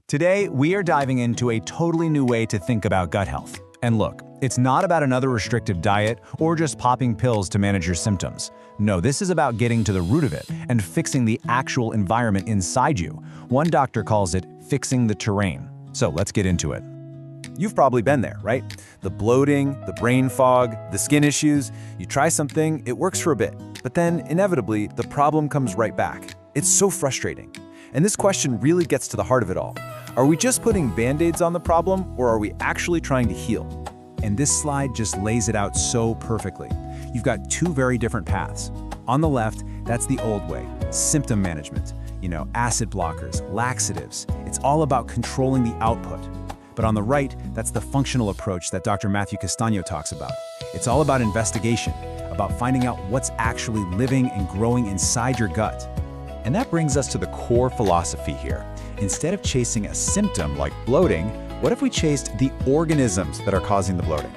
Today, we are diving into a totally new way to think about gut health. And look, it's not about another restrictive diet or just popping pills to manage your symptoms. No, this is about getting to the root of it and fixing the actual environment inside you. One doctor calls it fixing the terrain. So let's get into it. You've probably been there, right? The bloating, the brain fog, the skin issues. You try something, it works for a bit, but then inevitably the problem comes right back. It's so frustrating. And this question really gets to the heart of it all. Are we just putting band-aids on the problem, or are we actually trying to heal? And this slide just lays it out so perfectly. You've got two very different paths. On the left, that's the old way, symptom management. Acid blockers, laxatives. It's all about controlling the output. But on the right, that's the functional approach that Dr. Matthew Castanho talks about. It's all about investigation, about finding out what's actually living and growing inside your gut. And that brings us to the core philosophy here. Instead of chasing a symptom like bloating, what if we chased the organisms that are causing the bloating?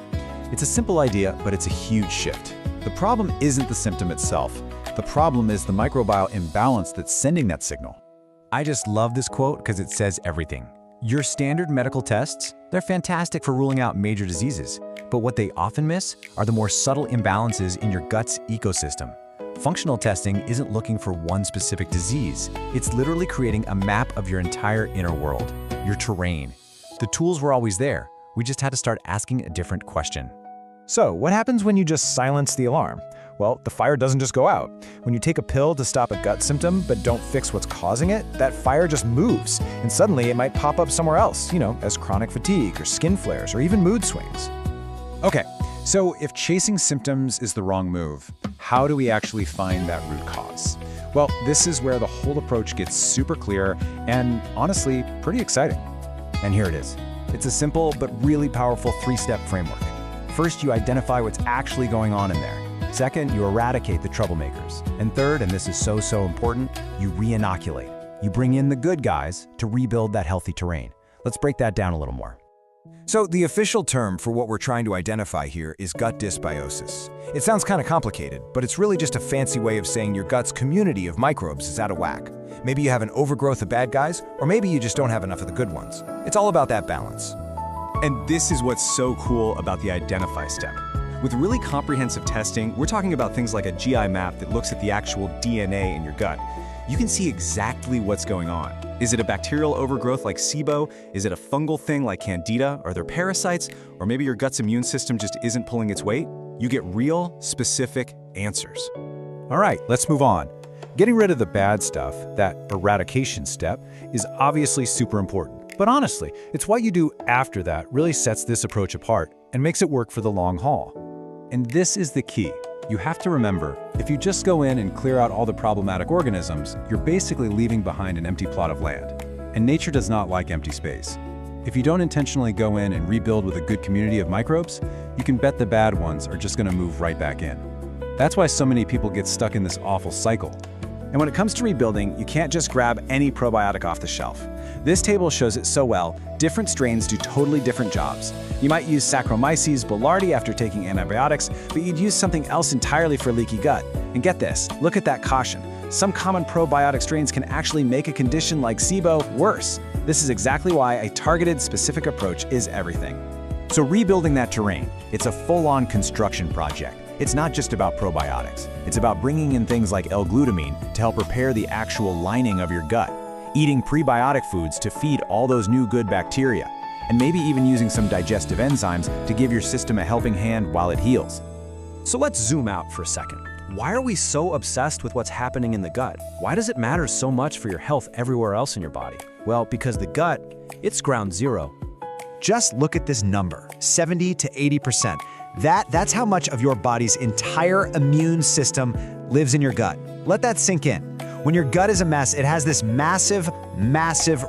It's a simple idea, but it's a huge shift. The problem isn't the symptom itself. The problem is the microbial imbalance that's sending that signal. I just love this quote because it says everything. Your standard medical tests, they're fantastic for ruling out major diseases, but what they often miss are the more subtle imbalances in your gut's ecosystem. Functional testing isn't looking for one specific disease. It's literally creating a map of your entire inner world, your terrain. The tools were always there. We just had to start asking a different question. So, what happens when you just silence the alarm? Well, the fire doesn't just go out. When you take a pill to stop a gut symptom but don't fix what's causing it, that fire just moves, and suddenly it might pop up somewhere else, as chronic fatigue or skin flares or even mood swings. Okay, so if chasing symptoms is the wrong move, how do we actually find that root cause? Well, this is where the whole approach gets super clear and, honestly, pretty exciting. And here it is. It's a simple but really powerful three-step framework. First, you identify what's actually going on in there. Second, you eradicate the troublemakers. And third, and this is so important, you reinoculate. You bring in the good guys to rebuild that healthy terrain. Let's break that down a little more. So the official term for what we're trying to identify here is gut dysbiosis. It sounds kind of complicated, but it's really just a fancy way of saying your gut's community of microbes is out of whack. Maybe you have an overgrowth of bad guys, or maybe you just don't have enough of the good ones. It's all about that balance. And this is what's so cool about the identify step. With really comprehensive testing, we're talking about things like a GI map that looks at the actual DNA in your gut. You can see exactly what's going on. Is it a bacterial overgrowth like SIBO? Is it a fungal thing like Candida? Are there parasites? Or maybe your gut's immune system just isn't pulling its weight? You get real, specific answers. All right, let's move on. Getting rid of the bad stuff, that eradication step, is obviously super important. But honestly, it's what you do after that really sets this approach apart and makes it work for the long haul. And this is the key. You have to remember, if you just go in and clear out all the problematic organisms, you're basically leaving behind an empty plot of land. And nature does not like empty space. If you don't intentionally go in and rebuild with a good community of microbes, you can bet the bad ones are just going to move right back in. That's why so many people get stuck in this awful cycle. And when it comes to rebuilding, you can't just grab any probiotic off the shelf. This table shows it so well. Different strains do totally different jobs. You might use Saccharomyces boulardii after taking antibiotics, but you'd use something else entirely for leaky gut. And get this, look at that caution. Some common probiotic strains can actually make a condition like SIBO worse. This is exactly why a targeted, specific approach is everything. So rebuilding that terrain, it's a full-on construction project. It's not just about probiotics. It's about bringing in things like L-glutamine to help repair the actual lining of your gut, eating prebiotic foods to feed all those new good bacteria, and maybe even using some digestive enzymes to give your system a helping hand while it heals. So let's zoom out for a second. Why are we so obsessed with what's happening in the gut? Why does it matter so much for your health everywhere else in your body? Well, because the gut, it's ground zero. Just look at this number, 70 to 80%. That's how much of your body's entire immune system lives in your gut. Let that sink in. When your gut is a mess, it has this massive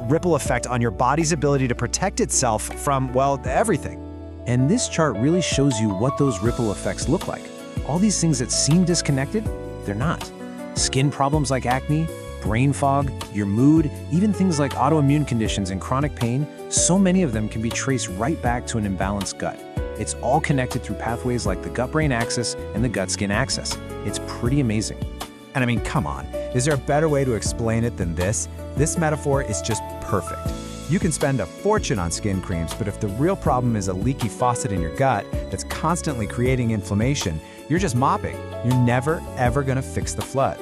ripple effect on your body's ability to protect itself from, well, everything. And this chart really shows you what those ripple effects look like. All these things that seem disconnected, they're not. Skin problems like acne, brain fog, your mood, even things like autoimmune conditions and chronic pain, so many of them can be traced right back to an imbalanced gut. It's all connected through pathways like the gut-brain axis and the gut-skin axis. It's pretty amazing. And I mean, come on, is there a better way to explain it than this? This metaphor is just perfect. You can spend a fortune on skin creams, but if the real problem is a leaky faucet in your gut that's constantly creating inflammation, you're just mopping. You're never, ever gonna fix the flood.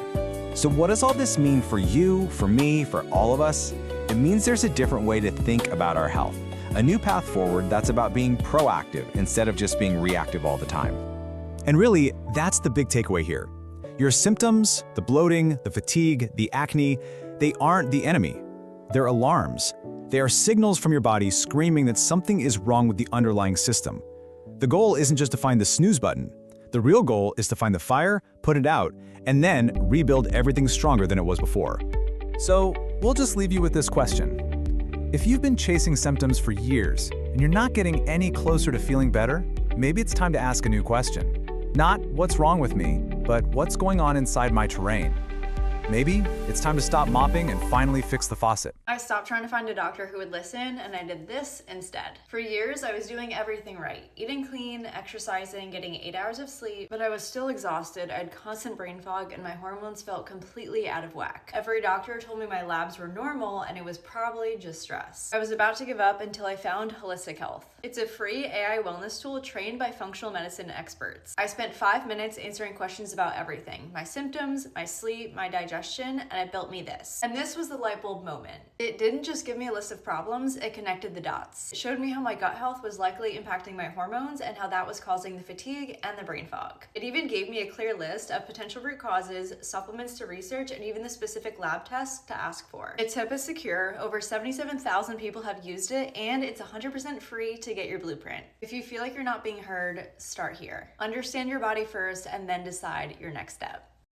So what does all this mean for you, for me, for all of us? It means there's a different way to think about our health. A new path forward that's about being proactive instead of just being reactive all the time. And really, that's the big takeaway here. Your symptoms, the bloating, the fatigue, the acne, they aren't the enemy. They're alarms. They are signals from your body screaming that something is wrong with the underlying system. The goal isn't just to find the snooze button. The real goal is to find the fire, put it out, and then rebuild everything stronger than it was before. So, we'll just leave you with this question. If you've been chasing symptoms for years and you're not getting any closer to feeling better, maybe it's time to ask a new question. Not what's wrong with me, but what's going on inside my terrain. Maybe it's time to stop mopping and finally fix the faucet. I stopped trying to find a doctor who would listen, and I did this instead. For years, I was doing everything right. Eating clean, exercising, getting 8 hours of sleep, but I was still exhausted. I had constant brain fog, and my hormones felt completely out of whack. Every doctor told me my labs were normal, and it was probably just stress. I was about to give up until I found Holistic Health. It's a free AI wellness tool trained by functional medicine experts. I spent 5 minutes answering questions about everything: my symptoms, my sleep, my digestion, and it built me this. And this was the light bulb moment. It didn't just give me a list of problems, it connected the dots. It showed me how my gut health was likely impacting my hormones and how that was causing the fatigue and the brain fog. It even gave me a clear list of potential root causes, supplements to research, and even the specific lab tests to ask for. Its tip is secure. Over 77,000 people have used it, and it's 100% free to get your blueprint. If you feel like you're not being heard, start here. Understand your body first and then decide your next step.